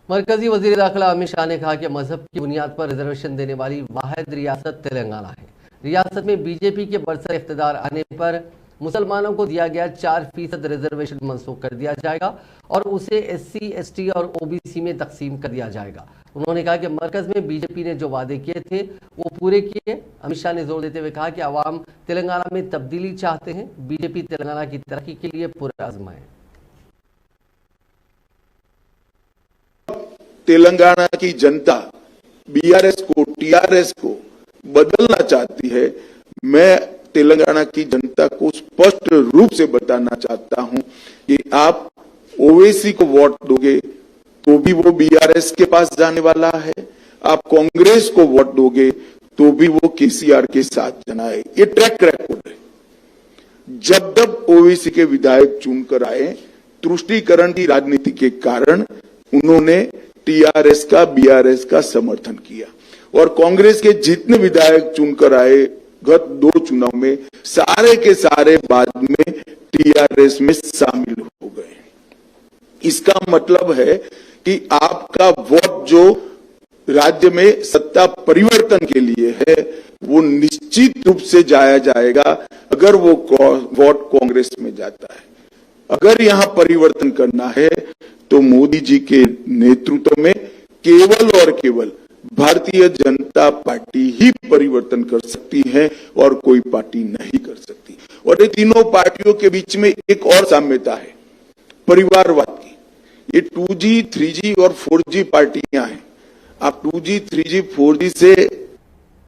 मरकजी वजीर दाखिला अमित शाह ने कहा कि मजहब की बुनियाद पर रिजर्वेशन देने वाली वाहिद रियासत तेलंगाना है। रियासत में बीजेपी के बरसर इख्तिदार आने पर मुसलमानों को दिया गया 4% रिजर्वेशन मनसूख कर दिया जाएगा और उसे SC, ST और OBC में तकसीम कर दिया जाएगा। उन्होंने कहा कि मरकज में बीजेपी ने जो वादे किए थे वो पूरे किए। अमित शाह ने जोर देते हुए कहा कि अवाम तेलंगाना में तब्दीली चाहते हैं। बीजेपी तेलंगाना की तरक्की के लिए पुरअज़्म है। तेलंगाना की जनता BRS को, TRS को बदलना चाहती है। मैं तेलंगाना की जनता को स्पष्ट रूप से बताना चाहता हूं कि आप OWC को वोट दोगे तो भी वो BRS के पास जाने वाला है, आप कांग्रेस को वोट दोगे तो भी वो KCR के साथ जाना है। ये ट्रैक रिकॉर्ड है। जब जब OWC के विधायक चुनकर आए, तुष्टीकरण की राजनीति के कारण उन्होंने TRS का, BRS का समर्थन किया और कांग्रेस के जितने विधायक चुनकर आए गत 2 चुनाव में, सारे के सारे बाद में TRS में शामिल हो गए। इसका मतलब है कि आपका वोट जो राज्य में सत्ता परिवर्तन के लिए है वो निश्चित रूप से जाया जाएगा अगर वो वोट कांग्रेस में जाता है। अगर यहां परिवर्तन करना है तो मोदी जी के नेतृत्व में केवल और केवल भारतीय जनता पार्टी ही परिवर्तन कर सकती है और कोई पार्टी नहीं कर सकती। और ये तीनों पार्टियों के बीच में एक और साम्यता है, परिवारवाद की। ये 2G, 3G और 4G पार्टियां हैं। आप 2G, 3G, 4G से